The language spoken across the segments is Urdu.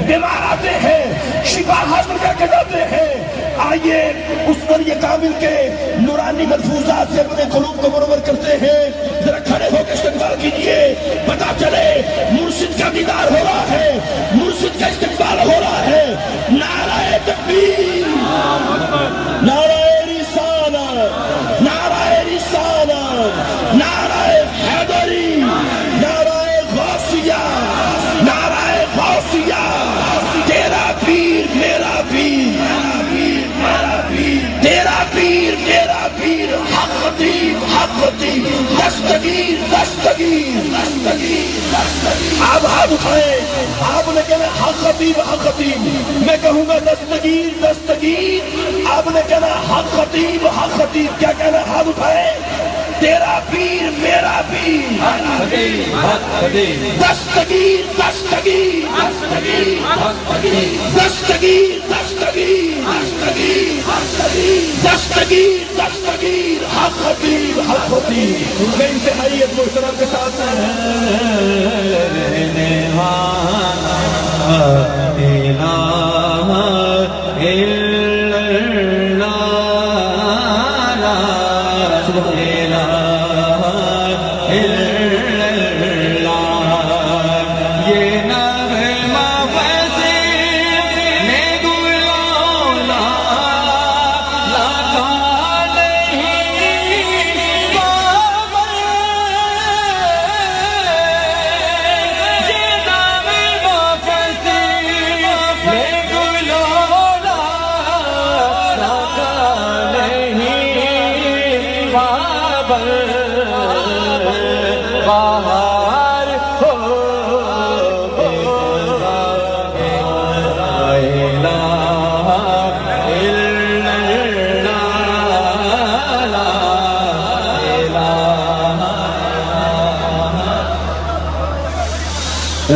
بیمار آتے ہیں شفا حاصل کر کے جاتے ہیں۔ آئیے اس ولی کامل کے نورانی ملفوظات سے اپنے قلوب کو منور کرتے ہیں۔ ذرا کھڑے ہو کے استقبال کیجئے، پتا چلے مرشد کا دیدار ہو رہا ہے، مرشد کا استقبال ہو رہا ہے۔ نعرہ تکبیر، نعرہ رسالت، نعرہ رسالت، نعرہ حیدری، نعرہ غوثیہ، نعرہ غوثیہ، تیرا پیر میرا پیر، تیرا پیر میرا پیر، حق خطیب حق خطیب، دستگیر دستگیر دستگیر دستگیر۔ آپ ہاتھ اٹھائیں، آپ نے کہنا حق خطیب حق خطیب، میں کہوں گا دستگیر دستگیر، آپ نے کہنا حق خطیب حق خطیب۔ کیا کہنا؟ ہاتھ اٹھائیں۔ تیرا پیر میرا پیر، دستگیر دستگیر دستگیر دستگیر دستگیر دستگیر، حق خطیب حق خطیب۔ میں انتہائیت محترم کے ساتھ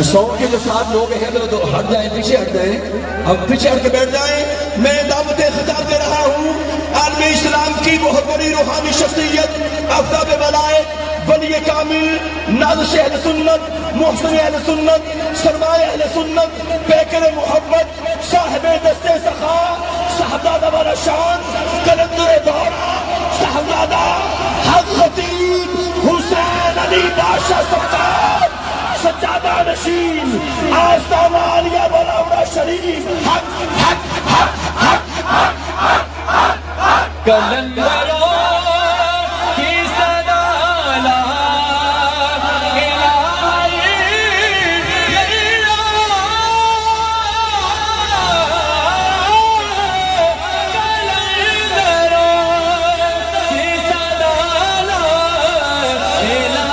سونگ کے جو ساتھ لوگ ہیں تو ہٹ جائیں، پیچھے ہٹ جائیں، اب پیچھے ہٹ کے بیٹھ جائیں۔ میں دعوت خطاب دے رہا ہوں عالم اسلام کی بہت بڑی روحانی شخصیت، آفتاب ولایت، ولی کامل، نازش اہل سنت، محسن اہل سنت، سرمایہ اہل سنت، پیکر محبت، صاحب دست سخا، صاحبزادہ والا شان، کلندر دورہ، صاحبزادہ حق خطیب حسین علی بادشاہ سرکار، سجادہ نشین، آستانہ عالیہ بلاورہ شریف، حق حق حق حق حق حق حق حق کلندروں کی صدا لا الہ الا کلندروں کی صدا لا الہ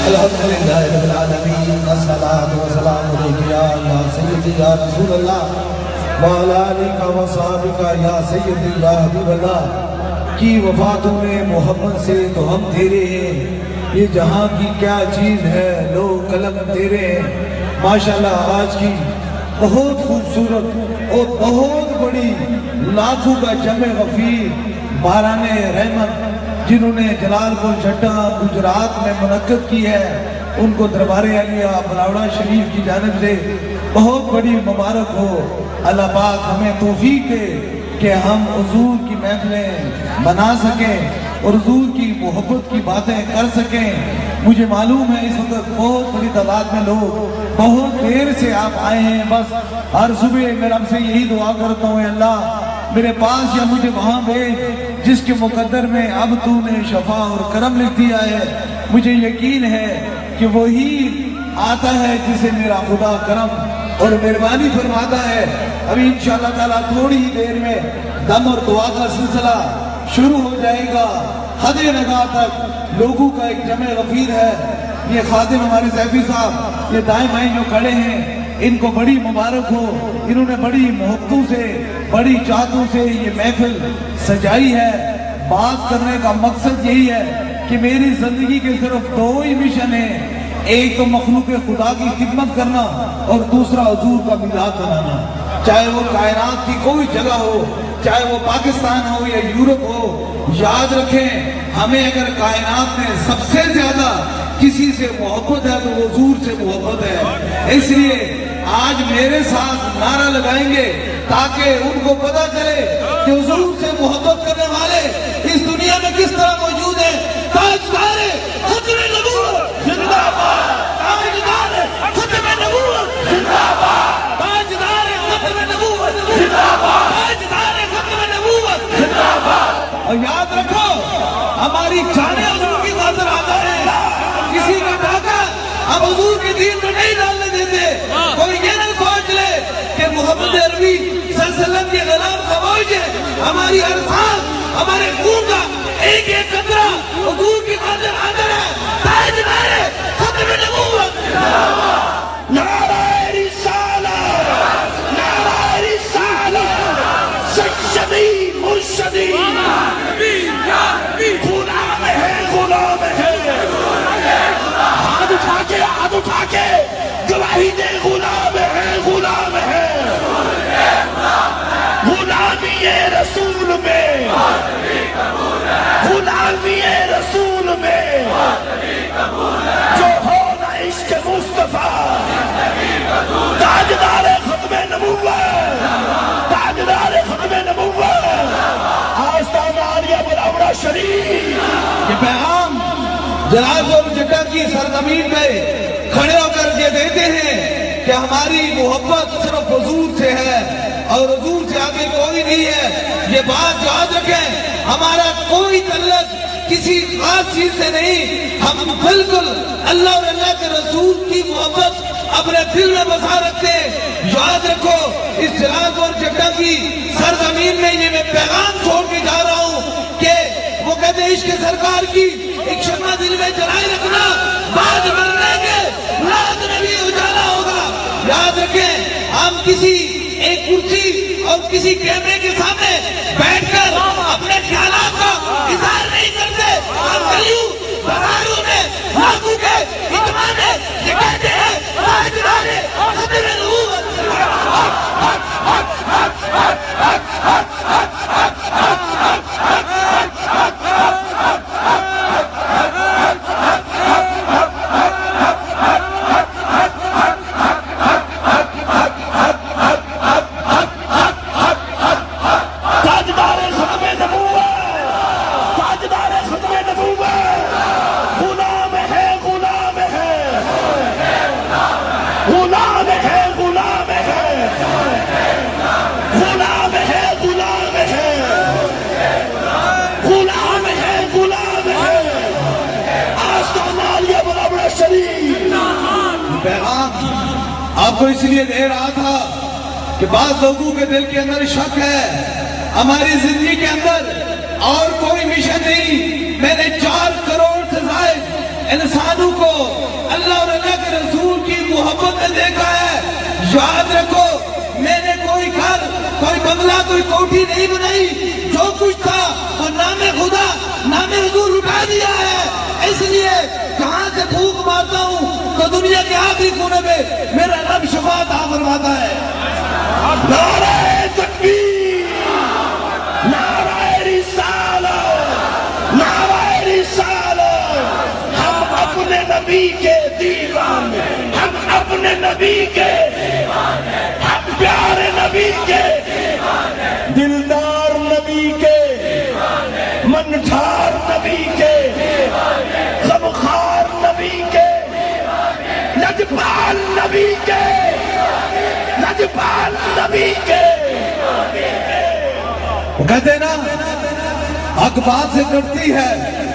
الحمدللہ رب العالمین، الصلاۃ والسلام علیک یا سیدی یا رسول اللہ وعلی آلک و صحابک یا سیدی یا حبیب اللہ۔ کی وفاتوں میں محمد سے تو ہم تیرے ہیں، یہ جہاں کی کیا چیز ہے لو قلم تیرے ہیں۔ ماشاءاللہ آج کی بہت خوبصورت اور بہت بڑی لاکھوں کا جمع غفیر باران رحمت جنہوں نے جلال پور چھٹا گجرات میں منعقد کی ہے، ان کو دربار عالیہ بلاورہ شریف کی جانب سے بہت بڑی مبارک ہو۔ اللہ پاک ہمیں توفیق دے کہ ہم حضور کی محفلیں بنا سکیں اور حضور کی محبت کی باتیں کر سکیں۔ مجھے معلوم ہے اس وقت بہت بڑی تعداد میں لوگ بہت دیر سے آپ آئے ہیں، بس ہر صبح میں رب سے یہی دعا کرتا ہوں، اللہ میرے پاس یا مجھے وہاں بھیج جس کے مقدر میں اب تو نے شفا اور کرم لکھ دیا ہے۔ مجھے یقین ہے کہ وہی آتا ہے جسے میرا خدا کرم اور مہربانی فرماتا ہے۔ ابھی انشاءاللہ تعالیٰ تھوڑی ہی دیر میں دم اور دعا کا سلسلہ شروع ہو جائے گا۔ حد نگاہ تک لوگوں کا ایک جمع غفیر ہے۔ یہ خادم ہمارے سیفی صاحب یہ دائیں بائیں جو کھڑے ہیں، ان کو بڑی مبارک ہو، انہوں نے بڑی محبتوں سے بڑی چاہتوں سے یہ محفل سجائی ہے۔ بات کرنے کا مقصد یہی ہے کہ میری زندگی کے صرف دو ہی مشن ہیں، ایک تو مخلوق خدا کی خدمت کرنا اور دوسرا حضور کا میلاد منانا، چاہے وہ کائنات کی کوئی جگہ ہو، چاہے وہ پاکستان ہو یا یورپ ہو۔ یاد رکھیں ہمیں اگر کائنات میں سب سے زیادہ کسی سے محبت ہے تو حضور سے محبت ہے۔ اس لیے آج میرے ساتھ نعرہ لگائیں گے تاکہ ان کو پتہ چلے کہ حضور سے محبت کرنے والے اس دنیا میں کس طرح موجود ہیں۔ تاجدار ختم نبوت زندہ باد، تاجدار ختم نبوت زندہ باد، تاجدار ختم نبوت زندہ باد، تاجدار ختم نبوت زندہ باد۔ اور یاد رکھو ہماری جانیں حضور کی خاطر آتا ہے، کسی کا ڈاکہ ہم حضور کے دین میں نہیں ڈالنے دیتے۔ کوئی یہ نہ سوچ لے کہ محمد عربی صلی اللہ علیہ وسلم کے غلام خموش ہے، ہماری ہر سانس ہمارے خون کا ایک ایک قطرہ حضور کی خاطر آتا ہے۔ تاجدار ختم نبوت، نعرہ رسالت، نعرہ رسالت، سچی مرشدی، غلام ہے، غلام ہے، ہاتھ اٹھا کے گواہی دے، غلام ہے، غلام ہے، غلامی رسول میں، غلامی رسول میں، جو ہو نہ عشق مصطفیٰ، تاجدار ختم نبوت، تاجدار ختم نبوت، آستانہ عالیہ منورہ شریف۔ یہ پیغام جلال گڑھ جٹا کی سرزمین میں کھڑے ہو کر یہ دیتے ہیں کہ ہماری محبت صرف حضور سے ہے اور حضور سے آگے کوئی نہیں ہے۔ یہ بات یاد رکھیں، ہمارا کوئی تعلق کسی خاص چیز سے نہیں، ہم بالکل اللہ اور اللہ کے رسول کی محبت اپنے دل میں بسا رکھتے ہیں۔ یاد رکھو اس جلال گڑھ جٹا کی سرزمین میں یہ میں پیغام چھوڑ کے جا رہا ہوں کہ وہ کہتے ہیں عشق سرکار کی ایک شمع دل میں جلائے رکھنا، بعد مرنے کے رات میں بھی اجالا ہوگا۔ یاد رکھیں ہم کسی ایک کرسی اور کسی کیمرے کے سامنے بیٹھ کر اپنے خیالات کا اظہار نہیں کرتے، ہم گلیوں بازاروں میں لاکھوں کے اجتماع میں یہ کہتے ہیں تاجدار ختم نبوت۔ آپ کو اس لیے دے رہا تھا کہ بعض لوگوں کے دل کے اندر شک ہے ہماری زندگی کے اندر اور کوئی مشن نہیں۔ میں نے 4 کروڑ سے زائد انسانوں کو اللہ اور اللہ کے رسول کی محبت میں دیکھا ہے۔ یاد رکھو میں نے کوئی گھر، کوئی بنگلہ، کوئی کوٹھی نہیں بنائی، جو کچھ تھا وہ نام خدا، نام حضور اٹھا دیا ہے۔ اس لیے جہاں سے پھونک مارتا ہوں تو دنیا کے آخری کونے میں میرا رب شفاعت عطا فرماتا ہے۔ نعرہ تکبیر، نعرہ رسالت، نعرہ رسالت۔ ہم اپنے نبی کے دیوانے، ہم اپنے نبی کے دیوانے، ہم پیارے نبی کے دیوانے، دلدار نبی کے دیوانے، منجھار نبی کے دیوانے، غمخوار نبی کے دیوانے، لجپال نبی کے دیوانے، لجپال نبی کے دیوانے۔ وہ کہتے ہیں نا حق بات سے کٹتی ہے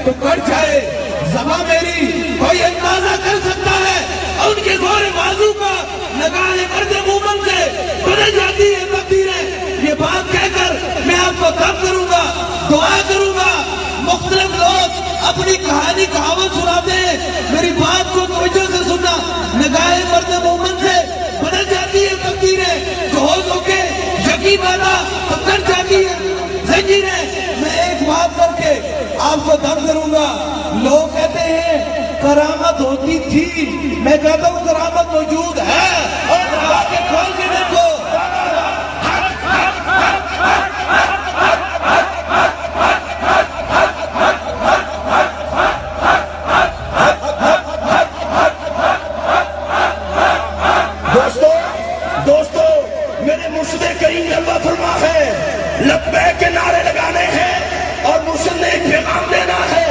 تو کٹ جائے، زبان میری کوئی اندازہ کر سکتا ہے اور ان کے زور بازو کا نگاہ مرد مومن سے بدل جاتی ہے تقدیریں۔ یہ بات کہہ کر میں آپ کو دم کروں گا، دعا کروں گا۔ مختلف لوگ اپنی کہانی کہاوت سناتے ہیں، میری بات کو توجہ سے سننا۔ نگاہ مرد مومن سے بدل جاتی ہے تقدیریں، جو ہو کے یقین پیدا تو کٹ جاتی ہے زنجیریں۔ میں ایک بات کر کے آپ کو دم کروں گا۔ لوگ کہتے ہیں کرامت ہوتی تھی، میں کہتا ہوں کرامت موجود ہے، اور آ کے کھول کے دیکھو۔ دوستو میرے مرشد کریم نے اللہ فرما ہے لبیک کے نعرے لگانے ہیں اور مرشد نے ایک پیغام دینا ہے۔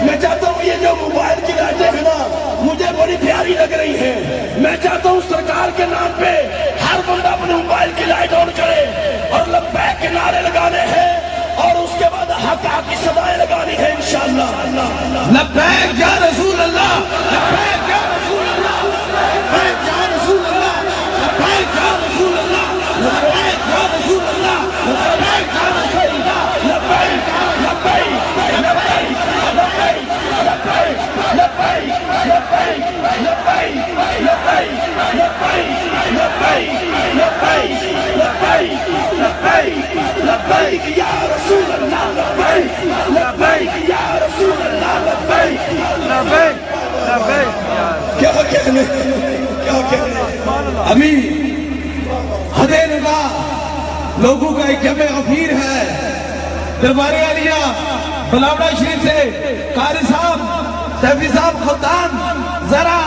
میں چاہتا ہوں یہ جو موبائل کی لائٹیں ہیں نا مجھے بڑی پیاری لگ رہی ہیں، میں چاہتا ہوں سرکار کے نام پہ ہر بندہ اپنے موبائل کی لائٹ آن کرے اور لبیک کے نعرے لگانے ہیں اور اس کے بعد حق حق کی صدائیں لگانی ہے انشاءاللہ۔ لبیک یا رسول اللہ، لبیک یا رسول اللہ، لبیک یا رسول اللہ، لبیک یا رسول اللہ، لبیک یا رسول اللہ، لبیک یا رسول اللہ، لبیک لبیک لبیک لبیک لبیک لبیک لبیک لبیک لبیک لبیک لبیک لبیک یا رسول اللہ، لبیک لبیک یا رسول اللہ، لبیک لبیک لبیک۔ کیا کہنے کیا کہنے ابھی حد نگاہ لوگوں کا ایک جمع غفیر ہے دربار عالیہ بلاوڑا شریف سے۔ قاری صاحب، سیفی صاحب، خلدان، ذرا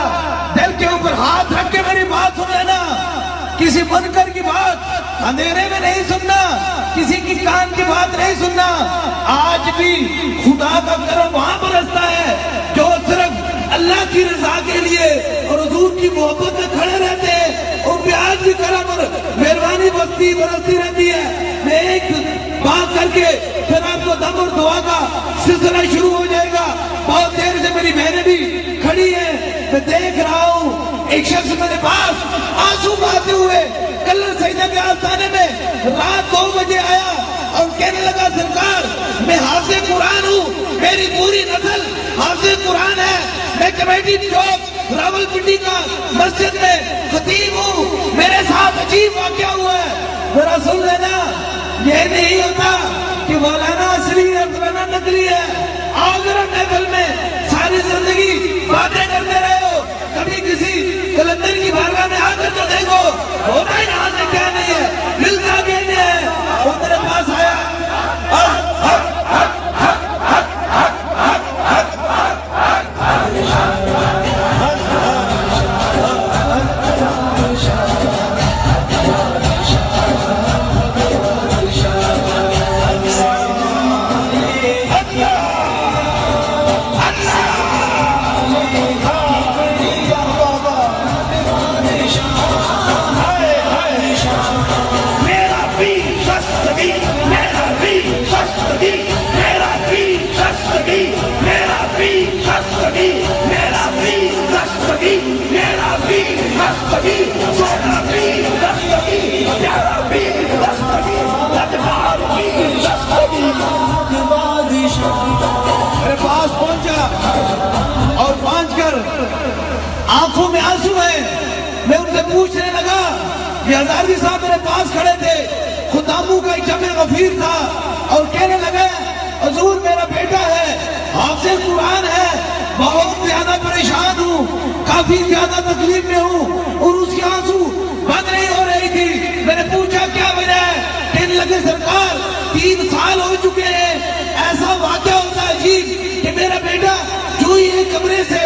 دل کے اوپر ہاتھ رکھ کے میری بات سن لینا۔ کسی منکر کی بات اندھیرے میں نہیں سننا، کسی کی کان کی بات نہیں سننا۔ آج بھی خدا کا کرم وہاں برستا ہے جو صرف اللہ کی رضا کے لیے اور حضور کی محبت میں کھڑے رہتے ہیں، اور بھی آج بھی کرم اور مہربانی برستی رہتی ہے۔ میں ایک بات کر کے پھر آپ کو دم اور دعا کا سلسلہ شروع ہو جائے گا۔ بہت دیر سے میری بہنیں بھی کھڑی ہیں، میں دیکھ رہا ہوں ایک شخص میرے پاس آنسو بہاتے ہوئے کلر سیدہ کے آستانے میں رات 2 بجے آیا اور کہنے لگا سرکار میں حافظ قرآن ہوں، میری پوری نسل حافظ قرآن ہے، میں کمیٹی چوک راول پنڈی کا مسجد میں خطیب ہوں، میرے ساتھ عجیب واقعہ ہوا ہے۔ ذرا سن لینا، یہ نہیں ہوتا کہ مولانا اصلی ہے فلانا نقلی ہے۔ آؤ ذرا محفل میں ساری زندگی باتیں کرتے رہے ہو، کبھی کسی کلندر کی بارگاہ میں آ کر تو دیکھو ہوتا یہاں سے کیا نہیں ہے، ملتا کیا نہیں ہے۔ وہ میرے پاس آیا میرے پاس پہنچا اور پہنچ کر آنکھوں میں آنسو ہیں، میں ان سے پوچھنے لگا، یہ ہزاروی صاحب میرے پاس کھڑے تھے، خداموں کا ایک جمع غفیر تھا، اور کہنے لگے حضور میرا بیٹا ہے، حافظ قرآن ہے، بہت زیادہ پریشان ہوں، کافی زیادہ تکلیف میں ہوں، اور اس کی آنسو بند نہیں ہو رہی تھی۔ میں نے پوچھا کیا وجہ ہے؟ کہنے لگے سرکار 3 سال ہو چکے ہیں، ایسا واقعہ ہوتا ہے عجیب کہ میرا بیٹا جو ہی ایک کمرے سے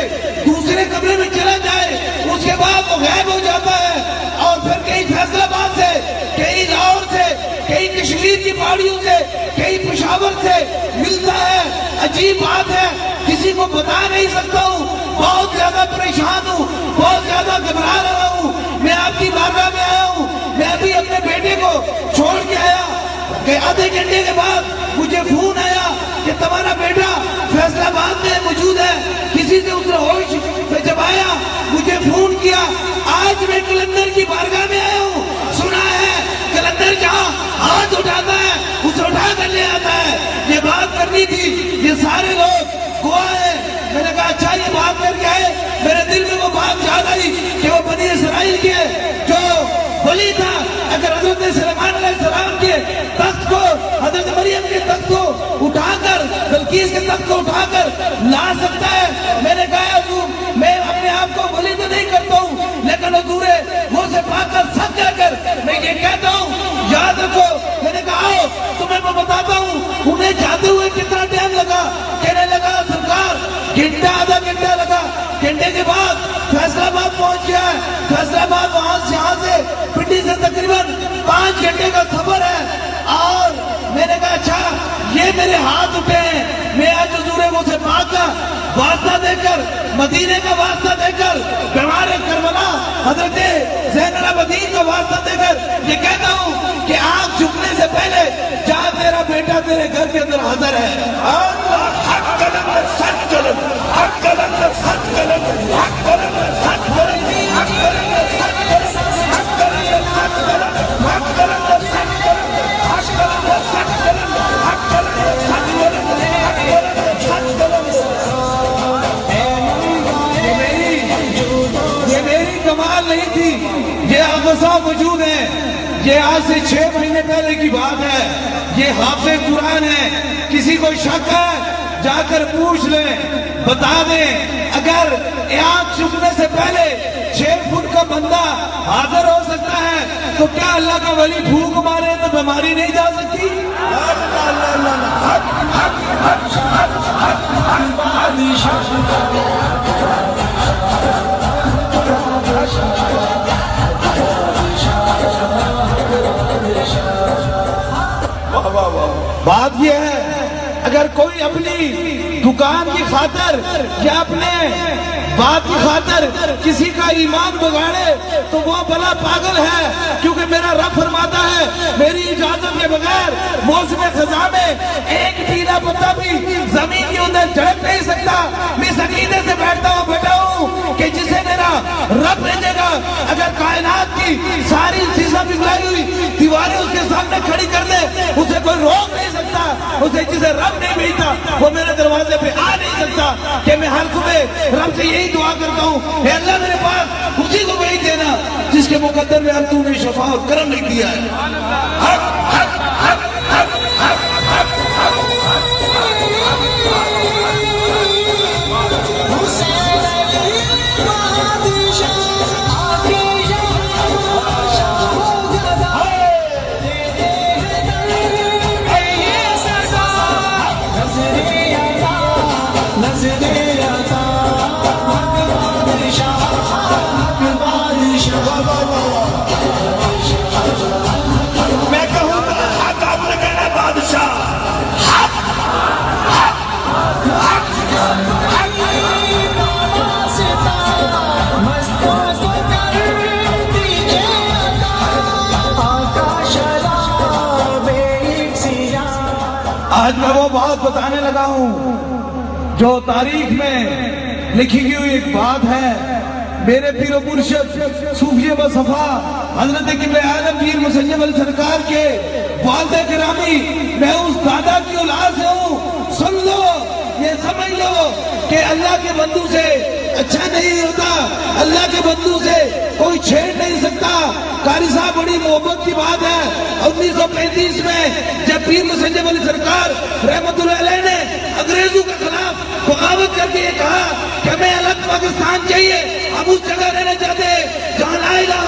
دوسرے کمرے میں چلا جائے اس کے بعد وہ غائب ہو جاتا ہے، اور پھر کہیں فیصل آباد سے، کہیں لاہور سے، کہیں کشمیر کی پہاڑیوں سے، کہیں پشاور سے ملتا ہے۔ عجیب بات ہے، کسی کو بتا نہیں سکتا ہوں، بہت زیادہ پریشان ہوں، بہت زیادہ گھبرا رہا ہوں۔ میں آپ کی بارگاہ میں آیا ہوں، میں ابھی اپنے بیٹے کو چھوڑ کے آیا کہ آدھے گھنٹے کے بعد مجھے فون آیا کہ تمہارا بیٹا فیصل آباد میں موجود ہے۔ کسی سے اس نے ہوش میں جب آیا مجھے فون کیا، آج میں کلندر کی بارگاہ میں آیا ہوں، سنا ہے کلندر جہاں ہاتھ اٹھاتا ہے اسے اٹھا کر لے آتا ہے۔ یہ بات کرنی تھی، یہ سارے لوگ گواہ ہیں۔ میں نے کہا اچھا یہ بات کر کے آئے، میرے دل میں وہ بات یاد آئی کہ وہ بنی اسرائیل کے جو ولی تھا اگر حضرت سلیمان علیہ السلام کے تخت کو، حضرت مریم کے تخت کو اٹھا کر، بلقیس کے تخت کو اٹھا کر لا سکتا ہے، میں نے کہا حضور میں اپنے آپ کو ولی تو نہیں کرتا ہوں، لیکن حضور وہ سے پا کر سب کہہ کر میں یہ کہتا ہوں یاد رکھو۔ میں نے کہا آؤ تمہیں میں بتاتا ہوں انہیں جاتے ہوئے کتنا ٹائم لگا۔ کہنے لگا سرکار گھنٹہ آدھا گھنٹہ لگا، گھنٹے کے بعد فیصلہ آباد پہنچ گیا ہے، فیصلہ آباد وہاں سے یہاں سے پنڈی سے تقریباً 5 گھنٹے کا سفر ہے۔ اور میں نے کہا اچھا یہ میرے ہاتھ اٹھے ہیں، میں آج حضور وہ سے پاک کا واسطہ دے کر، مدینے کا واسطہ دے کر، بیمار کربلا حضرت زین العابدین کا واسطہ دے کر یہ کہتا ہوں کہ آنکھ جھکنے سے پہلے جا تیرا بیٹا تیرے گھر کے اندر حاضر ہے۔ اللہ حق قلم میں سچ قلم، حق قلم میں سچ قلم، حق قلم میں سچ قلم، حق قلم میں سچ قلم، حق قلم میں سچ قلم، حق قلم میں سچ قلم، حق قلم میں سچ قلم، حق قلم میں سچ قلم، حق قلم میں سچ قلم۔ یہ میری کمال نہیں تھی، یہ اقصا وجود ہے، یہ آج سے 6 مہینے پہلے کی بات ہے، یہ حافظ قرآن ہے، کسی کو شک ہے جا کر پوچھ لیں، بتا دیں۔ اگر آنکھ چکنے سے پہلے 6 فٹ کا بندہ حاضر ہو سکتا ہے تو کیا اللہ کا ولی بھوک مارے تو بیماری نہیں جا سکتی؟ بات یہ ہے اگر کوئی اپنی دکان کی خاطر یا اپنے بات کی خاطر کسی کا ایمان بگاڑے تو وہ بلا پاگل ہے، کیونکہ میرا رب فرماتا ہے میری اجازت کے بغیر موسم خزاں میں ایک ٹیلا پتا بھی زمین کے اندر جھڑک نہیں سکتا۔ میں اس عقیدے سے بیٹھا ہوں کہ جسے میرا رب بھیجے گا، اگر کائنات کی ساری سیسا پگھلائی ہوئی دیواریں اس کے سامنے کھڑی کر دے اسے کوئی روک نہیں سکتا، اسے جسے رب نہیں بھیجتا وہ میرے دروازے پہ آ نہیں سکتا۔ کہ میں ہر صبح رب سے یہی دعا کرتا ہوں اے اللہ میرے پاس اسی کو وہی دینا جس کے مقدر میں تو نے شفا اور کرم نہیں دیا ہے۔ میں کہوں گا حق آپ نے کہنا بادشاہ، حق حق حق حق۔ آج میں وہ بات بتانے لگا ہوں جو تاریخ میں لکھی ہوئی ایک بات ہے۔ میرے پیر و مرشد صوفی و صفا حضرت قبلہ عالم پیر مسیب علی سرکار کے والد گرامی، میں اس دادا کی اولاد سے ہوں۔ سن لو، یہ سمجھ لو کہ اللہ کے بندوں سے اچھا نہیں ہوتا، اللہ کے بندوں سے کوئی چھیڑ نہیں سکتا۔ قاری صاحب بڑی محبت کی بات ہے، 1935 میں جب پیر مسیب علی سرکار رحمت اللہ علیہ نے انگریزوں کے خلاف بغاوت کر کے یہ کہا کہ ہمیں الگ پاکستان چاہیے، ہم اس جگہ رہنا چاہتے ہیں جہاں لا الہ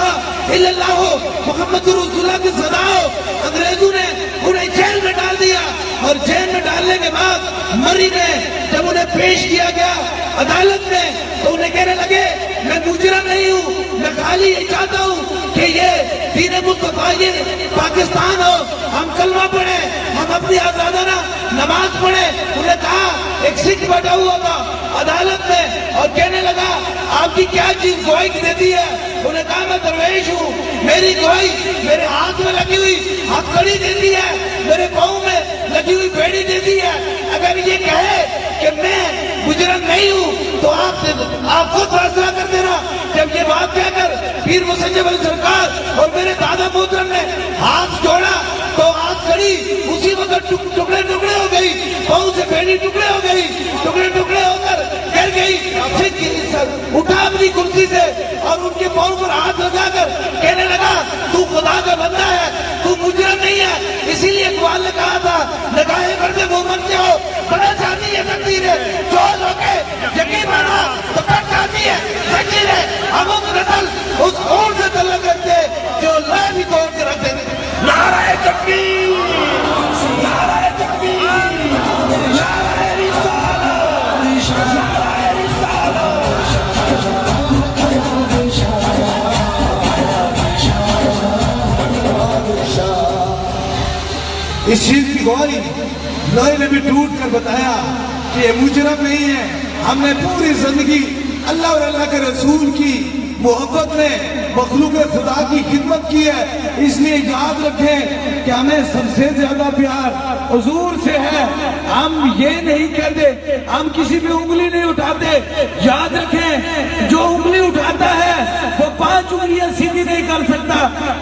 الا اللہ ہو، محمد رسول اللہ کی صدا ہو۔ انگریزوں نے انہیں جیل میں ڈال دیا، اور جیل میں ڈالنے کے بعد مری میں جب انہیں پیش کیا گیا عدالت میں تو انہیں کہنے لگے میں مجرم نہیں ہوں، میں خالی یہ چاہتا ہوں کہ یہ دین مصطفیٰ یہ پاکستان ہو، ہم کلمہ پڑھیں، ہم اپنی آزادانہ نماز پڑھیں۔ انہیں کہا ایک سکھ بیٹھا ہوا تھا عدالت میں اور کہنے لگا آپ کی کیا چیز گواہی دیتی ہے؟ انہیں کہا میں درویش ہوں، میری گواہی میرے ہاتھ میں لگی ہوئی ہتھ کڑی دیتی ہے، میرے پاؤں میں لگی ہوئی بیڑی دیتی ہے۔ اگر یہ کہے کہ میں مجرم نہیں ہوں تو آپ خود فیصلہ کر دینا۔ جب یہ بات کہہ کر پیر مسیب علی سرکار اور میرے دادا محترم نے ہاتھ جوڑا تو ہاتھ کڑی اسی وقت ٹکڑے ٹکڑے ہو گئی، پاؤں سے بیڑی ٹکڑے ہو گئی، ٹکڑے ٹکڑے ہو کر گر گئی سکھ کی عزت، اٹھا اپنی کرسی سے اور ان کے پاؤں پر ہاتھ لگا کر کہنے لگا تو خدا کا بندہ ہے، تو مجرم نہیں ہے۔ اسی لیے اقبال نے کہا تھا نگاہیں پردے مومن کے ہو بڑا جاتی ہے تقدیر ہے، جو لوگے یقین مانا تو کٹ جاتی ہے تقدیر ہے۔ ہم اس نسل اس خون سے تعلق رکھتے ہیں جو لا بھی توڑ کے رکھ دیتے ہیں۔ نعرہ تکبیر، نعرہ تکبیر، نعرہ رسالت، نعرہ رسالت۔ اس چیز کی گواہی لوہے نے بھی ٹوٹ کر بتایا کہ یہ مجرم نہیں ہے، ہم نے پوری زندگی اللہ اور اللہ کے رسول کی محبت میں مخلوق خدا کی خدمت کی ہے۔ اس لیے یاد رکھیں کہ ہمیں سب سے زیادہ پیار حضور سے ہے۔ ہم یہ نہیں کہتے، ہم کسی پہ انگلی نہیں اٹھاتے۔ یاد رکھیں جو انگلی اٹھاتا ہے وہ 5 انگلیاں سیدھی نہیں کر سکتا۔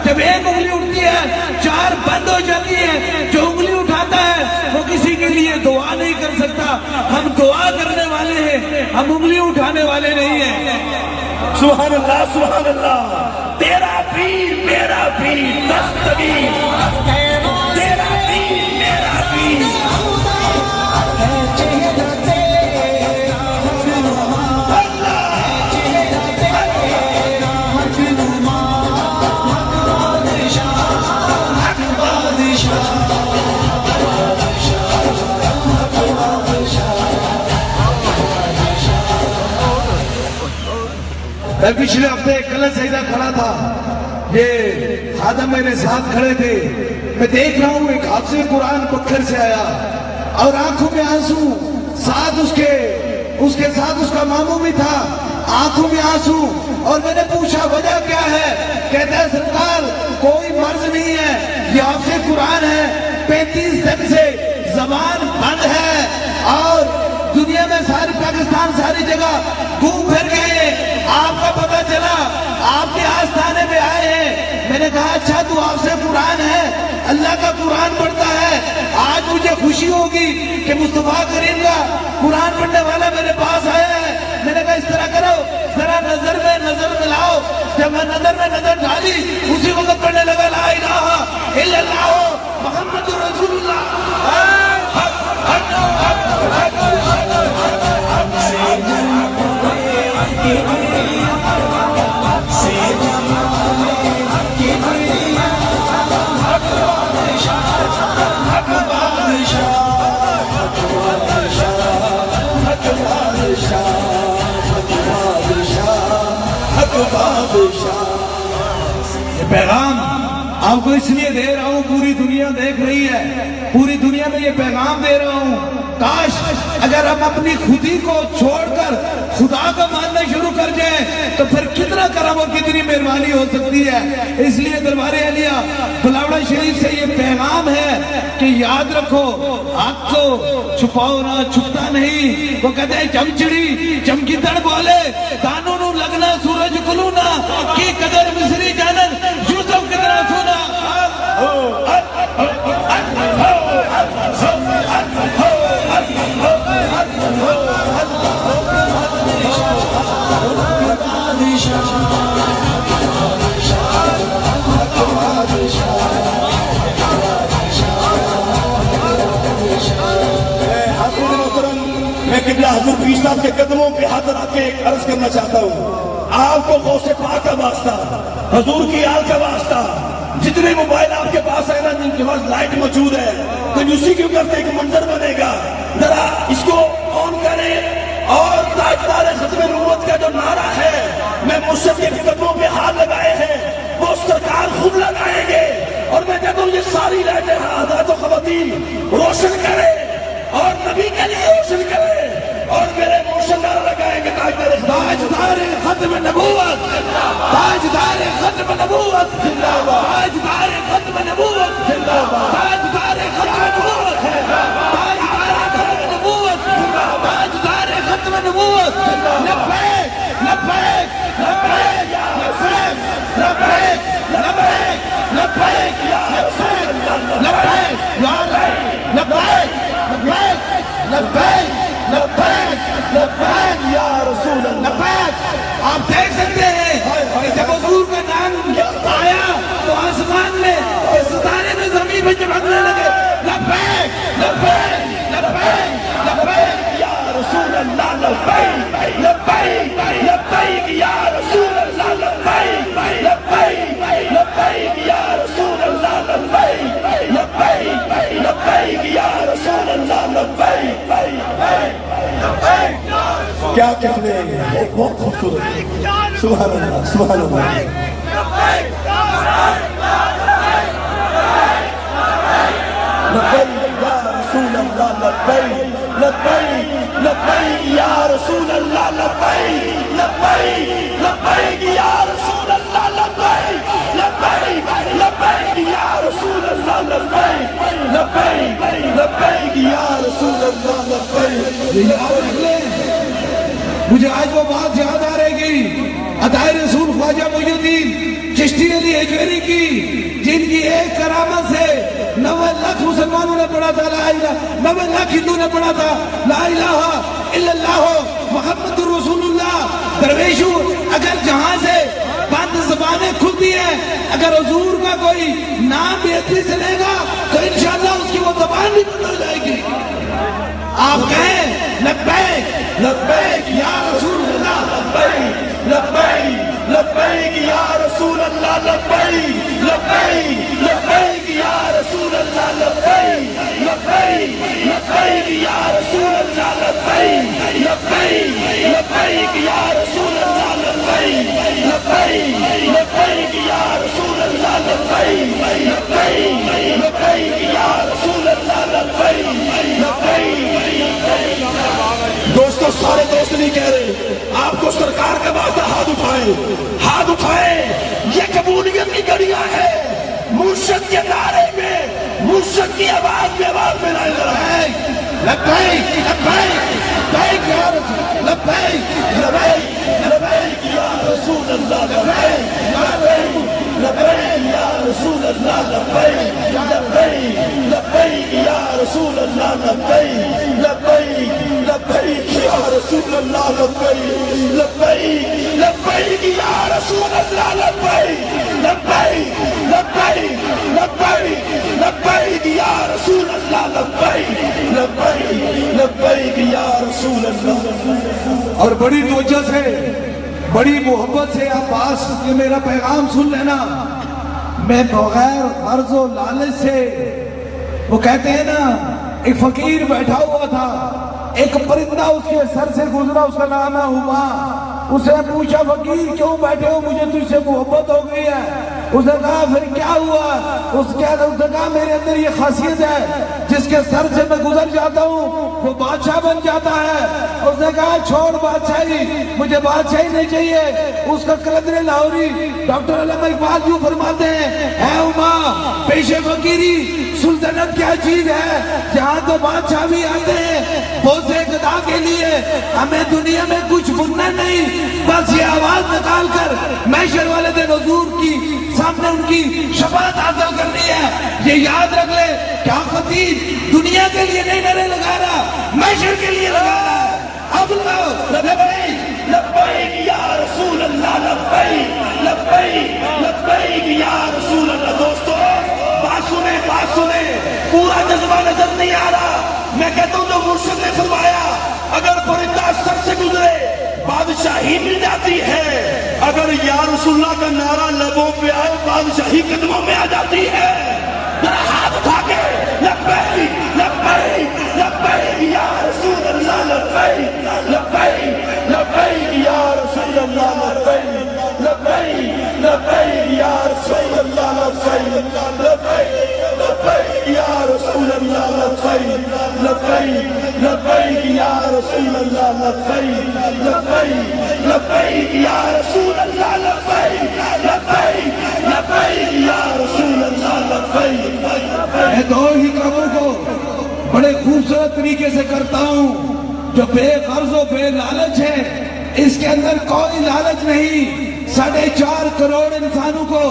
جب ایک انگلی اٹھتی ہے 4 بند ہو جاتی ہے۔ جو انگلی اٹھاتا ہے وہ کسی کے لیے دعا نہیں کر سکتا۔ ہم دعا کرنے والے ہیں، ہم انگلی اٹھانے والے نہیں ہیں۔ سبحان اللہ، سبحان اللہ۔ تیرا پیر میرا پیر دستگیر، تیرا پیر میرا پیر۔ میں پچھلے ہفتے کل سیدہ کھڑا تھا، یہ خادم میرے ساتھ کھڑے تھے، میں دیکھ رہا ہوں ایک حافظ قرآن پکھر سے آیا اور آنکھوں میں آنسو، ساتھ اس کے ساتھ اس کا ماموں بھی تھا، آنکھوں میں آنسو۔ اور میں نے پوچھا وجہ کیا ہے؟ کہتا ہے سرکار کوئی مرض نہیں ہے، یہ حافظ قرآن ہے، 35 دن سے زبان بند ہے اور دنیا میں ساری پاکستان ساری جگہ گھوم پھر گئے، آپ کا پتہ چلا آپ کے آستانے پہ آئے ہیں۔ میں نے کہا اچھا تو حافظ قرآن ہے، اللہ کا قرآن پڑھتا ہے، آج مجھے خوشی ہوگی کہ مصطفیٰ کریم کا قرآن پڑھنے والا میرے پاس آیا ہے۔ میں نے کہا اس طرح کرو ذرا نظر میں نظر ملاؤ۔ جب میں نظر میں نظر ڈالی اسی وقت پڑھنے لگا لا الہ الا اللہ محمد رسول اللہ۔ یہ پیغام آپ کو اس لیے دے رہا ہوں، پوری دنیا دیکھ رہی ہے، پوری دنیا میں یہ پیغام دے رہا ہوں۔ کاش اگر ہم اپنی خودی کو چھوڑ کر خدا کو ماننا شروع کر جائیں تو پھر کتنا کرم اور کتنی مہربانی ہو سکتی ہے۔ اس لیے دربار عالیہ بلاوڑا شریف سے یہ پیغام ہے کہ یاد رکھو حق کو چھپاؤ نہ، چھپتا نہیں۔ وہ کہتے ہیں چمچڑی چمکی تڑ بولے دانوں نو لگنا سورج کلو نہ کی قدر مصری جانن یوسف کتنا سونا۔ میں قبلہ حضور پیر صاحب کے قدموں پہ ہاتھ رکھ کے ایک عرض کرنا چاہتا ہوں، آپ کو غوث پاک کا واسطہ، حضور کی آل کا واسطہ، جتنے موبائل آپ کے پاس ہے نا جن کے پاس لائٹ موجود ہے کنجوسی کیوں کرتے ایک منظر بنے گا، ذرا اس کو آن کریں اور تاجدار ختم نبوت کا جو نعرہ ہے میں مرشد کے قدموں پہ ہاتھ لگائے ہیں وہ سرکار خود لگائیں گے، اور میں کہتا ہوں یہ ساری لائٹیں حضرات و خواتین روشن کریں اور نبی کے لیے روشن کرے اور میرے مرشد نعرہ لگائیں گے تاجدار ختم نبوت، تاجدار ختم نبوت، تاجدار ختم نبوت، تاجدار ختم نبوت، تاجدار ختم نبوت، تاجدار ختم نبوت۔ لبیک لبیک لبیک لبیک لبیک لبیک یا رسول اللہ، لبیک یا رسول، لبیک لبیک لبیک لبیک لبیک یا آپ دیکھ سکتے ہیں کہ جب حضور کا نام آیا تو آسمان میں ستارے میں زمین میں چمکنے لگے. لبیک لبیک لبیک لبیک یا رسول اللہ لبیک لبیک لبیک یا رسول اللہ لبیک لبیک لبیک یا رسول اللہ لبیک لبیک لبیک یا رسول اللہ لبیک. کیا کہنے ہیں بہت خوبصورت. سبحان اللہ سبحان اللہ. لبیک یا رسول اللہ لبیک لبیک لبیک یا رسول اللہ لبیک لبیک لبیک یا رسول اللہ لبیک لبیک لبیک یا رسول اللہ لبیک لبیک لبیک یا رسول اللہ لبیک. یہ یاد رکھ لیں. مجھے آج وہ بات یاد آ رہے گی عطائے رسول خواجہ معین الدین چشتی علی اجمیری کی، جن کی ایک کرامت سے 90 لاکھ مسلمانوں نے پڑھا تھا لا الہ، 90 لاکھ ہندو نے پڑھا تھا لا الہ الا اللہ محمد رسول اللہ. درویشوں اگر جہاں سے بند زبانیں کھلتی ہیں، اگر حضور کا کوئی نام بھی اتنی سے لے گا تو انشاءاللہ اس کی وہ زبان بھی بند ہو جائے گی. آپ کہیں لبیک لبیک یا رسول اللہ لبیک لبیک لبیک یا رسول اللہ لبیک لبیک لبیک یا رسول اللہ لبیک لبیک لبیک یا رسول اللہ لبیک لبیک لبیک یا رسول اللہ لبیک لبیک لبیک یا رسول اللہ لبیک لبیک لبیک یا رسول اللہ لبیک لبیک. دوستو سارے دوست نہیں کہہ رہے، آپ کو سرکار کے واسطے ہاتھ اٹھائیں، ہاتھ اٹھائیں. یہ قبولیت کی گھڑیاں ہیں. مرشد کے نعرے میں، مرشد کی آواز میں آواز میں لبیک لبیک لبیک یا رسول لبیک لبیک لبیک یا رسول اللہ لبیک لبیک یا رسول اللہ لبیک لبیک لبیک یا رسول اللہ لبیک لبیک لبیک یا رسول اللہ لبیک لبیک لبیک یا رسول اللہ لبیک لبیک لبیک لبیک لبیک یا رسول اللہ لبیک لبیک لبیک یا رسول اللہ. اور بڑی توجہ سے بڑی محبت سے آپ پاس یہ میرا پیغام سن لینا. میں بغیر غرض و لالچ سے، وہ کہتے ہیں نا ایک فقیر بیٹھا ہوا تھا، ایک پرندہ اس کے سر سے گزرا، اس کا نام ہے ہما. اسے پوچھا فقیر کیوں بیٹھے ہو، مجھے تجھ سے محبت ہو گئی ہے. اس نے کہا پھر کیا ہوا؟ اس نے کہا میرے اندر یہ خاصیت ہے، جس کے سر سے میں گزر جاتا ہوں وہ بادشاہ بن جاتا ہے. اس نے کہا چھوڑ بادشاہی، مجھے بادشاہی نہیں چاہیے. اس کا قلندر لاہوری ڈاکٹر علامہ اقبال یوں فرماتے ہیں، اے ہما پیش فقیری سلطنت کیا چیز ہے، جہاں تو بادشاہ بھی آتے ہیں بوسے گدا کے لیے. ہمیں دنیا میں کچھ بننا نہیں، بس یہ آواز نکال کر محشر والے دن حضور کی سامنے ان کی شفاعت حاصل کرنی ہے. یہ یاد رکھ لے، کیا خطیب دنیا کے لیے نہیں نعرے لگا رہا، محشر کے لیے لگا رہا ہے. اب لگاؤ لبیک لبیک یا رسول اللہ لبیک لبیک لبیک یا رسول اللہ. دوستو بات سنیں پورا جذبہ نظر نہیں آ رہا. میں کہتا ہوں جو مرشد نے فرمایا اگر پرندہ سر سے گزرے بادشاہی مل جاتی ہے، اگر یا رسول اللہ کا نعرہ لبوں پہ آئے بادشاہی قدموں میں آ جاتی ہے. ذرا ہاتھ اٹھا کے لبیک لبیک لبیک یا رسول اللہ لبیک لبیک لبیک یا رسول اللہ لبیک لبیک لبیک یا رسول اللہ لبیک لبیک لبیک یا رسول اللہ لبیک لبیک لبیک یا رسول اللہ لبیک لبیک لبیک یا رسول اللہ لبیک لبیک لبیک یا رسول اللہ لبیک. میں دو ہی کاموں کو بڑے خوبصورت طریقے سے کرتا ہوں جو بے غرض و بے لالچ ہے. اس کے اندر کوئی لالچ نہیں. 4.5 کروڑ انسانوں کو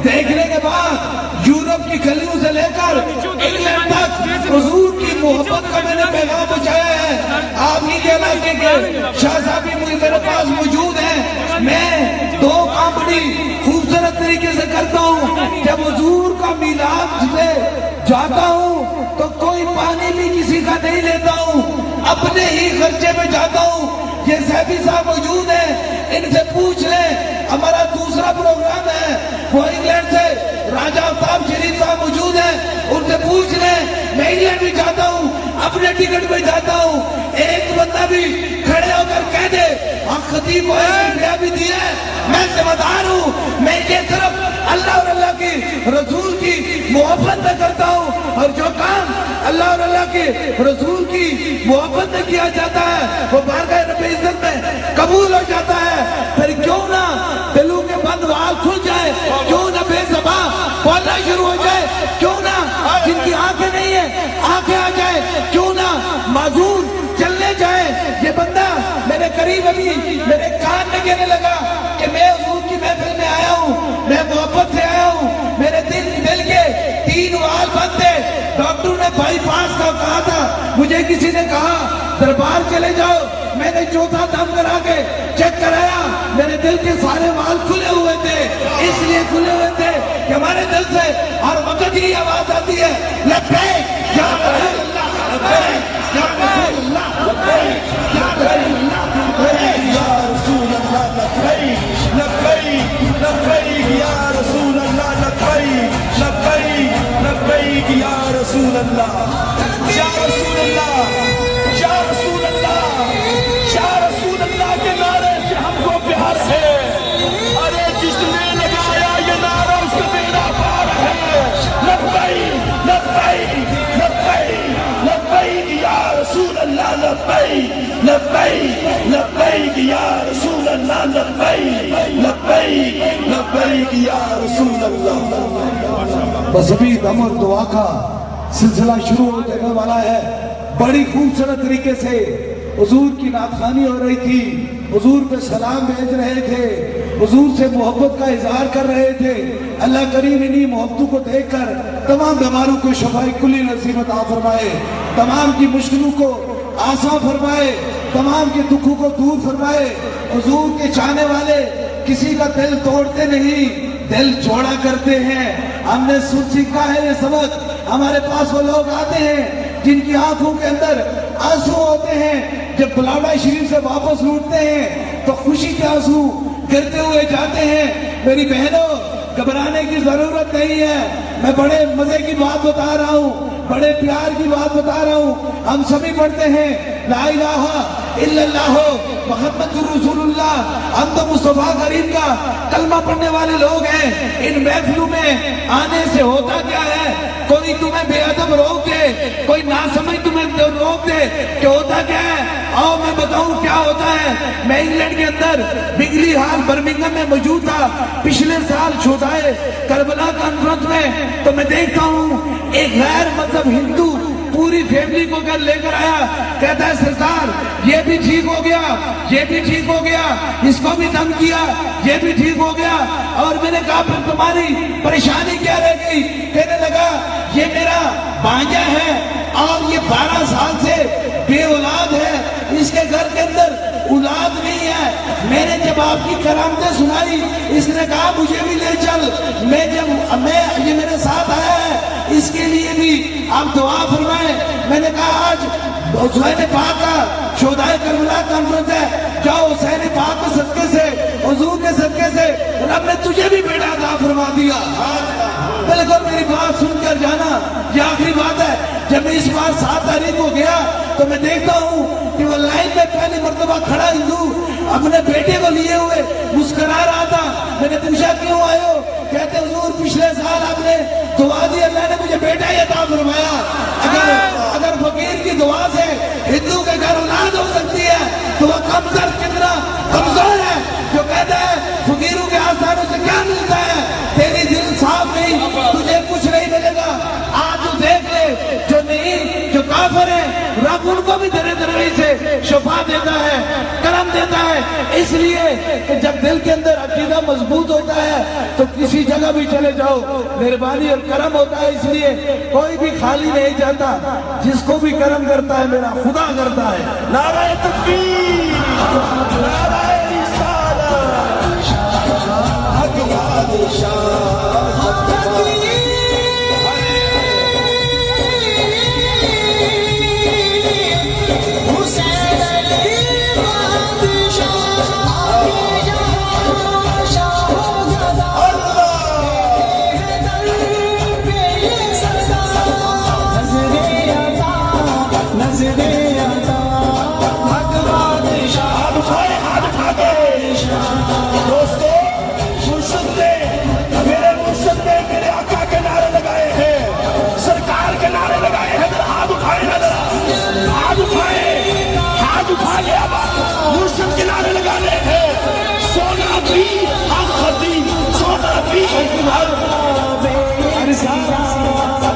دیکھنے کے بعد یورپ کی گلیوں سے لے کر انگلینڈ تک حضور کی محبت کا میں نے پیغام پہنچایا ہے. آپ ہی کے علاقے کے شاہ صاحب میرے پاس موجود ہیں. میں دو کام بڑی خوبصورت طریقے سے کرتا ہوں. جب حضور کا میلاد سے جاتا ہوں تو کوئی پانی بھی کسی کا نہیں لیتا ہوں, اپنے ہی خرچے میں جاتا ہوں. یہ سیفی صاحب موجود ہیں, ان سے پوچھ لیں. ہمارا دوسرا پروگرام ہے, وہ انگلینڈ سے راجہ آفتاب شریف صاحب موجود ہیں, ان سے پوچھ لیں. میں انگلینڈ بھی جاتا ہوں, اپنے ٹکٹ پہ جاتا ہوں. ایک بندہ بھی کھڑے ہو کر کہہ دے ہاں خطیب کو روپیہ بھی دیا ہے, میں ذمہ دار ہوں. میں یہ صرف اللہ اور اللہ کی رسول کی محبت میں کرتا ہوں, اور جو کام اللہ اور اللہ کے رسول کی محبت میں کیا جاتا ہے وہ بارگاہ رب عزت میں قبول ہو جاتا ہے. پھر کیوں نہ دلوں کے بند وال کھل جائے, کیوں نہ بے زبان بولنا شروع ہو جائے, کیوں نہ جن کی آنکھیں نہیں ہیں آنکھیں آ جائے, کیوں نہ معذور چلنے جائے. یہ بندہ میرے قریب ابھی میرے کان میں کہنے لگا کہ میں حضور کی محفل میں آیا ہوں, میں محبت سے آیا ہوں, میرے دل کے 3 وال بند تھے. ڈاکٹر نے بائی پاس کا کہا تھا, مجھے کسی نے کہا دربار چلے جاؤ. میں نے چوتھا دم کرا کے چیک کرایا, میرے دل کے سارے وال کھلے ہوئے تھے. اس لیے کھلے ہوئے تھے کہ ہمارے دل سے ہر وقت ہی آواز آتی ہے لبیک یا رسول اللہ, لبیک یا رسول اللہ, لبیک یا رسول اللہ, لبیک لبیک یا رسول اللہ, لبیک لبیک یا رسول اللہ, یا رسول اللہ, یا رسول اللہ, یا رسول اللہ کے نعرے سے ہم کو پیار ہے. ارے جس نے لگایا یہ نعرہ اس کا بیڑا پار ہے. لبیک لبیک لبیک لبیک یا رسول اللہ, لبیک لبیک لبیک یا رسول اللہ, لبیک لبیک لبیک یا رسول اللہ. بس ابھی دم اور دعا کا سلسلہ شروع ہو جانے والا ہے. بڑی خوبصورت طریقے سے حضور کی نعت خوانی ہو رہی تھی, حضور پہ سلام بھیج رہے تھے, حضور سے محبت کا اظہار کر رہے تھے. اللہ کریم انہی محبتوں کو دیکھ کر تمام بیماروں کو شفاء کلی نصیب عطا فرمائے, تمام کی مشکلوں کو آسان فرمائے, تمام کے دکھوں کو دور فرمائے. حضور کے چاہنے والے کسی کا دل توڑتے نہیں, دل جوڑا کرتے ہیں. ہم نے سن سیکھا ہے یہ سبق. ہمارے پاس وہ لوگ آتے ہیں جن کی آنکھوں کے اندر آنسو ہوتے ہیں, جب بلاوڑا شریف سے واپس لوٹتے ہیں تو خوشی کے آنسو گرتے ہوئے جاتے ہیں. میری بہنوں, گھبرانے کی ضرورت نہیں ہے. میں بڑے مزے کی بات بتا رہا ہوں, بڑے پیار کی بات بتا رہا ہوں. ہم سبھی پڑھتے ہیں لا الہ الا اللہ محمد رسول اللہ. ہم تو مصطفیٰ کریم کا کلمہ پڑھنے والے لوگ ہیں. ان محفلوں میں آنے سے ہوتا کیا ہے, کوئی تمہیں بے ادب روک دے, کوئی ناسمجھ تمہیں روک دے کہ ہوتا کیا ہے. آؤ میں بتاؤں کیا ہوتا ہے. میں انگلینڈ کے اندر بگلی ہال برمنگم میں موجود تھا پچھلے سال چھوٹائے کربلا کانفرنس میں, تو میں دیکھتا ہوں ایک غیر مذہب ہندو پوری فیملی کو گھر لے کر آیا, کہتا ہے سرکار یہ بھی ٹھیک ہو گیا, یہ بھی ٹھیک ہو گیا, اس کو بھی دم کیا, یہ بھی ٹھیک ہو گیا. اور میں نے کہا پھر تمہاری پریشانی کیا رہ گئی. کہنے لگا یہ میرا بھانجا ہے اور یہ 12 سال سے بے اولاد ہے, اس کے گھر کے اندر اولاد نہیں ہے. میں نے جب آپ کی کرامتیں سنائی, اس نے کہا مجھے بھی لے چل. یہ میرے ساتھ آیا ہے, اس کے لیے بھی آپ دعا فرمائیں. میں نے کہا آج حسین پاک کا شہدائے کربلا کانفرنس ہے, جاؤ حسین پاک کے صدقے سے, حضور کے صدقے سے رب نے تجھے بھی بیٹا عطا فرما دیا. بالکل میری بات سن کر جانا, یہ آخری بات ہے. جب میں اس بار 7 تاریخ کو گیا تو میں دیکھتا ہوں کہ وہ لائن میں پہلی مرتبہ کھڑا ہندو اپنے بیٹے کو لیے ہوئے مسکرا رہا تھا. میں نے پوچھا کیوں آئے ہو, کہتے حضور پچھلے سال آپ نے دعا دی, اللہ نے مجھے بیٹا ہی عطا فرمایا. اگر فقیر کی دعا سے ہندو کے گھر اولاد ہو سکتی ہے تو وہ کتنا کمزور ہے جو کہتا ہے فقیروں کے آستانوں سے کیا ملتا ہے, تیری دل صاف نہیں, تجھے کچھ نہیں ملے گا. آج تو دیکھ لے جو نہیں, جو کافر ہے رب ان کو بھی درے دروی سے شفا دیتا ہے, کرم دیتا ہے. اس لیے کہ جب دل کے اندر عقیدہ مضبوط ہوتا ہے تو کسی جگہ بھی چلے جاؤ مہربانی اور کرم ہوتا ہے. اس لیے کوئی بھی خالی نہیں جاتا, جس کو بھی کرم کرتا ہے میرا خدا کرتا ہے. نعرہ تکبیر, نعرہ رسالت.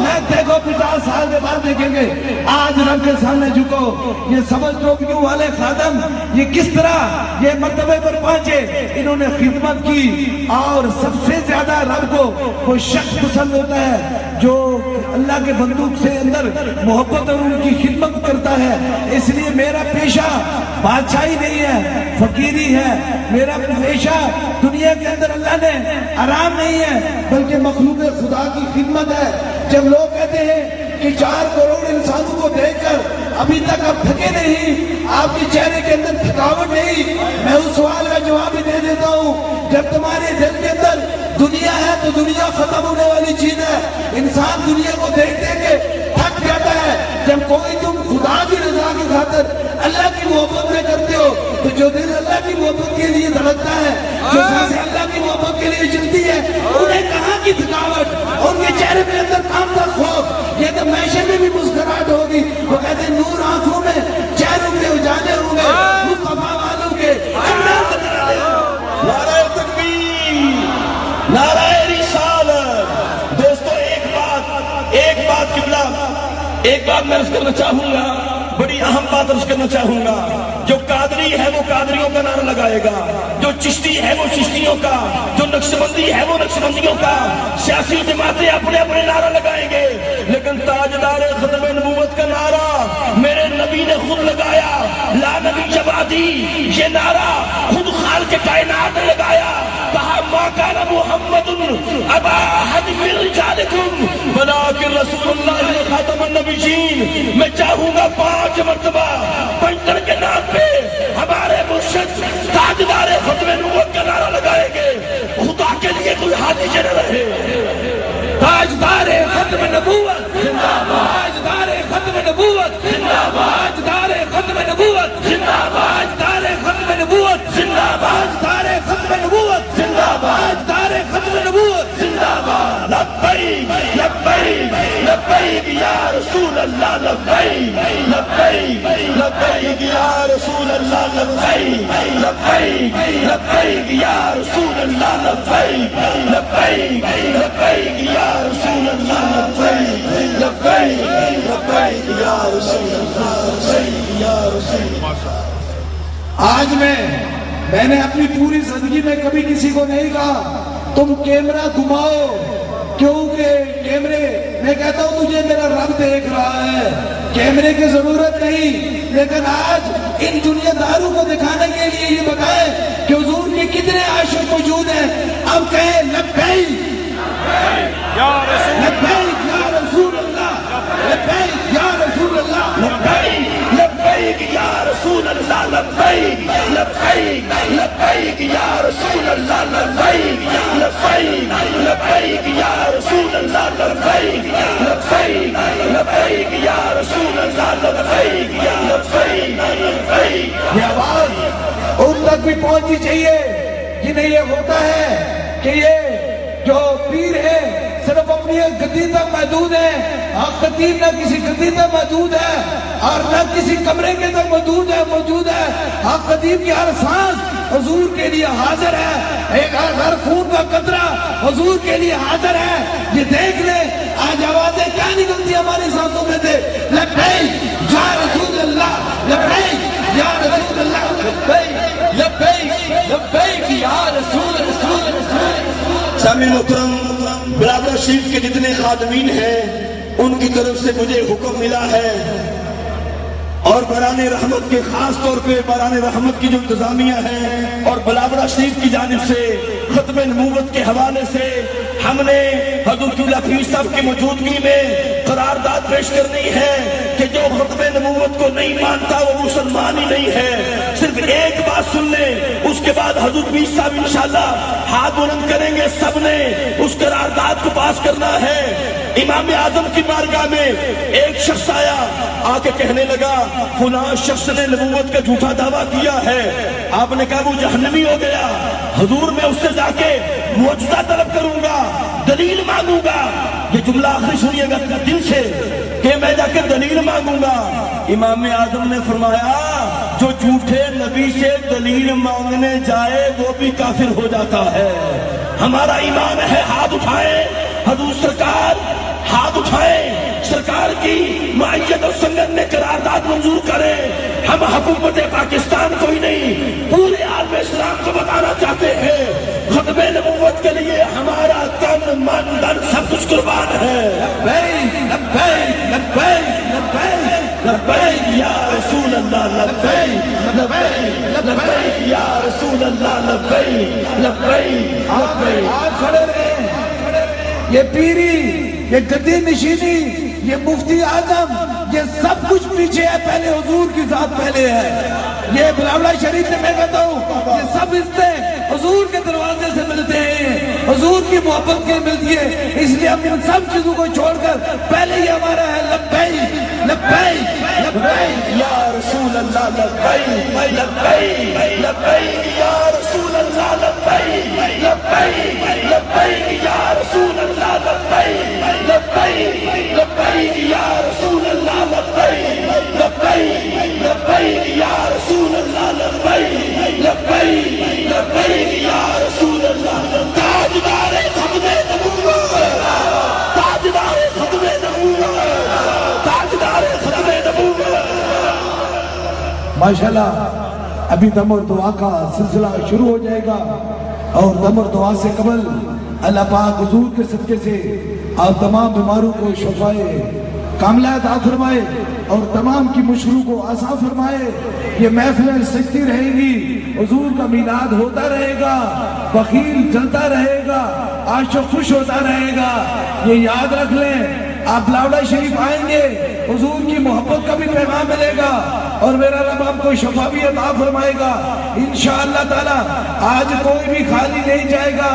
نہ دیکھو 50 سال کے بعد دیکھیں گے، آج رب کے سامنے جھکو۔ یہ سمجھ ٹوپیوں والے خادم یہ کس طرح یہ مرتبے پر پہنچے، انہوں نے خدمت کی، اور سب سے زیادہ رب کو وہ شخص پسند ہوتا ہے جو اللہ کے بندوق سے اندر محبت اور ان کی خدمت کرتا ہے۔ اس لیے میرا پیشہ بادشاہی نہیں ہے، فقیری ہے، میرا پیشہ دنیا کے اندر اللہ نے آرام نہیں ہے بلکہ مخلوق خدا کی خدمت ہے۔ جب لوگ کہتے ہیں کہ 4 کروڑ انسانوں کو دیکھ کر ابھی تک آپ تھکے نہیں، آپ کے چہرے کے اندر تھکاوٹ نہیں، میں اس سوال کا جواب ہی دے دیتا ہوں، جب تمہارے دل کے اندر دنیا ہے تو دنیا ختم ہونے والی چیز ہے، انسان دنیا کو دیکھ دیکھ کے تھک جاتا ہے۔ جب کوئی تم خدا کی رضا کی خاطر اللہ کی محبت میں کرتے ہو تو جو دل اللہ کی محبت کے لیے دھڑکتا ہے، جو سانسیں اللہ کی محبت کے لیے چلتی ہے، انہیں کہاں کی تھکاوٹ، اور ان کے چہرے پہ اندر کام تھا خوف، یہ تو معاشرے میں بھی مسکراہٹ ہوگی۔ وہ کہتے ہیں نور آنکھوں میں، چہروں کے اجالے ہوں گے، مصطفیٰ والوں کے انداز نکالے ہوں۔ نعرہ تکبیر، نعرہ رسالت۔ دوستو ایک بات قبلہ، ایک بات میں عرض کرنا چاہوں گا، بڑی اہم بات عرض کرنا چاہوں گا۔ جو قادری ہے وہ قادریوں کا نعرہ لگائے گا، جو چشتی ہے وہ چشتیوں کا، جو نقشبندی ہے وہ نقشبندیوں کا، سیاسی جماعتیں اپنے اپنے نعرہ لگائیں گے، لیکن تاجدار ختم نبوت کا نعرہ میرے نبی نے خود لگایا، لا نبی جبادی، یہ نعرہ خود خالق کائنات نے لگایا، کہا ما کان محمد ابا احد من رجالکم ولکن رسول اللہ خاتم النبیین۔ میں چاہوں گا 5 مرتبہ پنجر کے نام پہ ہمارے مرشد تاجدار ختم نبوت کا نعرہ لگائیں گے، خدا کے لیے کوئی حاجی نہ رہے۔ تاجدار ختم نبوت زندہ باد، تاجدار ختم نبوت زندہ باد، تاجدار ختم نبوت زندہ باد، تاجدار ختم نبوت زندہ باد، تاجدار ختم نبوت زندہ باد، تاجدار ختم نبوت زندہ باد۔ لبیک لبیک لبیک یا رسول اللہ، لبیک لبیک لبیک یا رسول اللہ، لبیک لبیک لبیک یا رسول اللہ، لبیک لبیک لبیک یا رسول اللہ، لبیک لبیک لبیک یا رسول اللہ، لبیک یا رسول اللہ۔ آج میں نے اپنی پوری زندگی میں کبھی کسی کو نہیں کہا تم کیمرہ گھماؤ، کیونکہ کیمرے میں کہتا ہوں تجھے میرا رب دیکھ رہا ہے، کیمرے کی ضرورت نہیں، لیکن آج ان دنیا داروں کو دکھانے کے لیے یہ بتائیں کہ حضور کے کتنے عاشق موجود ہیں۔ اب کہیں لبیک لبیک یا رسول اللہ، لبیک یا رسول اللہ، لبیک لبیک یا رسول اللہ، لبیک لبیک لبیک یا رسول اللہ، لبیک لبیک لبیک یا رسول اللہ، لبیک لبیک لبیک یا رسول اللہ، لبیک لبیک لبیک۔ یہ آواز ان تک بھی پہنچنی چاہیے جنہیں یہ ہوتا ہے کہ یہ جو پیر ہے صرف اپنی گدی تک محدود ہے، حق خطیب نہ کسی گدی تک محدود ہے اور نہ کسی کمرے کے تک موجود ہے۔ حق خطیب کی ہر سانس حضور کے لیے حاضر ہے، ایک ہر خون کا قطرہ حضور کے لیے حاضر ہے۔ یہ دیکھ لیں آج آوازیں کیا نکلتی ہماری سانسوں میں سے، لبیک یا رسول اللہ، لبیک یا رسول اللہ، لبیک لبیک لبیک یا رسول اللہ۔ سامعین محترم، برادر شریف کے جتنے خادمین ہیں ان کی طرف سے مجھے حکم ملا ہے، اور بران رحمت کے خاص طور پہ بران رحمت کی جو انتظامیہ ہے اور بلابڑہ شریف کی جانب سے ختم نبوت کے حوالے سے ہم نے حضرت پیر صاحب کی موجودگی میں قرارداد پیش کرنی ہے کہ جو ختم نبوت کو نہیں مانتا وہ مسلمان ہی نہیں ہے۔ صرف ایک بات سن لیں، اس کے بعد حضرت پیر صاحب انشاءاللہ ہاتھ بلند کریں گے، سب نے اس قرارداد کو پاس کرنا ہے۔ امام اعظم کی بارگاہ میں ایک شخص آیا، آ کے کہنے لگا فلاں شخص نے نبوت کا جھوٹا دعویٰ کیا ہے۔ آپ نے کہا وہ جہنمی ہو گیا۔ حضور میں اس سے جا کے معجزہ طلب کروں گا، دلیل مانگوں گا۔ یہ جملہ آخری سنیے گا دل سے کہ میں جا کے دلیل مانگوں گا۔ امام اعظم نے فرمایا جو جھوٹے نبی سے دلیل مانگنے جائے وہ بھی کافر ہو جاتا ہے۔ ہمارا ایمان ہے، ہاتھ اٹھائیں حضور سرکار ہاتھ اٹھائیں، سرکار کی معیت اور سنگت میں قرارداد منظور کریں۔ ہم حکومت پاکستان کو ہی نہیں پورے عالم اسلام کو بتانا چاہتے ہیں، ختم نبوت کے لیے ہمارا تن من دن سب کچھ قربان ہے۔ لبیک لبیک لبیک لبیک لبیک یا رسول اللہ، لبیک لبیک لبیک یا رسول اللہ، لبیک لبیک لبیک۔ آپ کھڑے رہے، یہ پیری، یہ گدی نشینی، یہ مفتی اعظم، یہ سب کچھ پیچھے ہے، پہلے حضور کی ذات پہلے ہے۔ یہ بلاوڑہ شریف سے میں کہتا ہوں، یہ سب رشتے حضور کے دروازے سے ملتے ہیں، حضور کی محبت کے ملتی ہے، اس لیے ہم ان سب چیزوں کو چھوڑ کر پہلے ہی ہمارا ہے لبیک لبیک لبیک یا رسول اللہ، لبیک لبیک لبیک یا رسول اللہ، لبیک لبیک لبیک یا رسول اللہ، لبیک لبیک لبیک یا رسول اللہ، لبیک لبیک لبیک یا رسول اللہ، لبیک لبیک لبیک یا رسول اللہ۔ تاجدار ختم نبوت، تاجدار ختم نبوت، تاجدار ختم نبوت۔ ماشاءاللہ ابھی دم اور دعا کا سلسلہ شروع ہو جائے گا، اور دم اور دعا سے قبل اللہ پاک حضور کے صدقے سے آپ تمام بیماروں کو شفائے کاملہ عطا فرمائے اور تمام کی مشکلوں کو آسان فرمائے۔ یہ محفلیں سجتی رہیں گی، حضور کا میلاد ہوتا رہے گا، بخیل چلتا رہے گا، عاشق خوش ہوتا رہے گا۔ یہ یاد رکھ لیں، آپ بلاوڑہ شریف آئیں گے، حضور کی محبت کا بھی پیغام ملے گا، اور میرا رب آپ کو شفا بھی عطا فرمائے گا انشاءاللہ تعالی۔ آج کوئی بھی خالی نہیں جائے گا،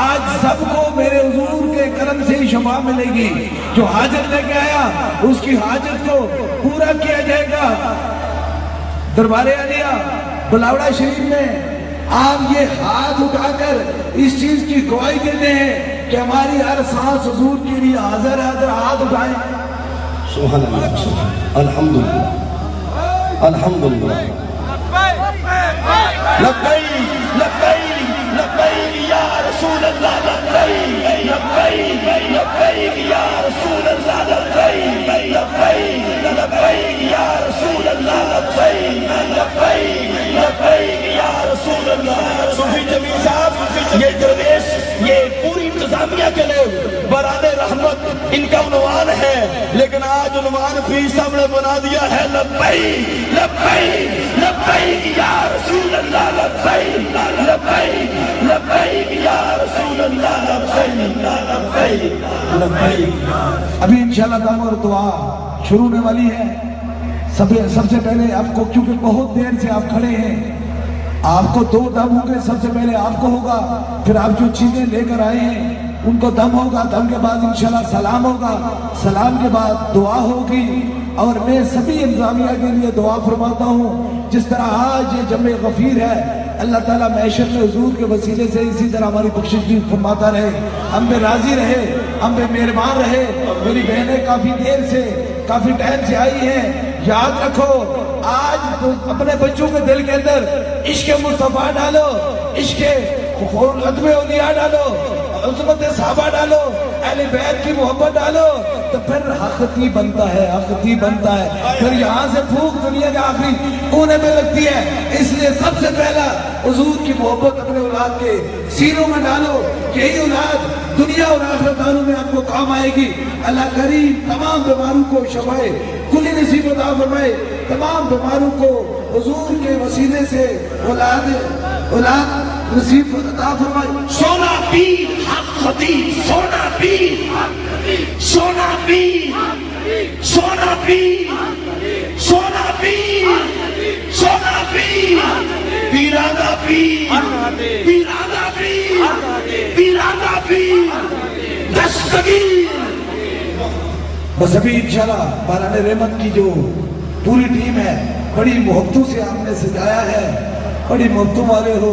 آج سب کو میرے حضور کے کرم سے ہی شفا ملے گی۔ جو حاجت لے کے آیا اس کی حاجت کو پورا کیا جائے گا۔ دربار عالیہ بلاوڑہ شریف میں آپ یہ ہاتھ اٹھا کر اس چیز کی گواہی دیتے ہیں کہ ہماری ہر سانس حضور کے لیے حاضر ہے۔ حاضر ہاتھ اٹھائیں۔ سبحان اللہ، الحمدللہ الحمدللہ۔ لبیک لبیک لبیک یا رسول اللہ، لبیک لبیک لبیک یا رسول اللہ، لبیک لبیک لبیک یا رسول اللہ، لبیک لبیک لبیک یا رسول اللہ۔ صوفی جمیل صاحب، یہ درویش، یہ پوری انتظامیہ کے لوگ بران رحمت ان کا عنوان ہے، لیکن آج عنوان پیر صاحب نے بنا دیا ہے لبیک لبیک لبیک یا رسول اللہ، لبیک لبیک لبیک یا رسول اللہ، لبیک لبیک لبیک۔ ابھی انشاءاللہ دم اور دعا شروع ہونے والی ہے۔ سب سے پہلے آپ کو، کیونکہ بہت دیر سے آپ کھڑے ہیں، آپ کو دو دم ہوں گے۔ سب سے پہلے آپ کو ہوگا، پھر آپ جو چیزیں لے کر آئے ہیں ان کو دم ہوگا، دم کے بعد انشاءاللہ سلام ہوگا، سلام کے بعد دعا ہوگی۔ اور میں سبھی انتظامیہ کے لیے دعا فرماتا ہوں، جس طرح آج یہ جمع غفیر ہے، اللہ تعالیٰ معیشت میں حضور کے وسیلے سے اسی طرح ہماری بخشش بھی فرماتا رہے، ہم پہ راضی رہے، ہم پہ مہربان رہے۔ میری بہنیں کافی دیر سے، کافی ٹائم سے آئی ہیں، یاد رکھو آج تو اپنے بچوں کے دل کے اندر عشق مصطفیٰ ڈالو، عشق ادب اولیاء ڈالو، عظمت صحابہ ڈالو، اہل بیت کی محبت ڈالو، تو پھر حق ہی بنتا ہے، حق ہی بنتا ہے۔ پھر یہاں سے پھوک دنیا کے آخری کونے میں لگتی ہے۔ اس لیے سب سے پہلا حضور کی محبت اپنے اولاد کے سینوں میں ڈالو، یہی اولاد دنیا اور آخرت دونوں میں آپ کو کام آئے گی۔ اللہ کریم تمام بیماروں کو شفائے کلی نصیب عطا فرمائے، تمام بیماروں کو حضور کے وسیلے سے اولاد نصیب عطا فرمائے۔ سونا پیر حق خطیب، سونا پیر، سونا پیر، سونا پیر، سونا پیر، سونا پیر، پیرانہ پیر، پیرانہ پیر، پیرانہ پیر، دستگیر۔ بس ابھی انشاءاللہ باران رحمت کی جو پوری ٹیم ہے، بڑی محبتوں سے آپ نے سجایا ہے، بڑی محبتوں والے ہو،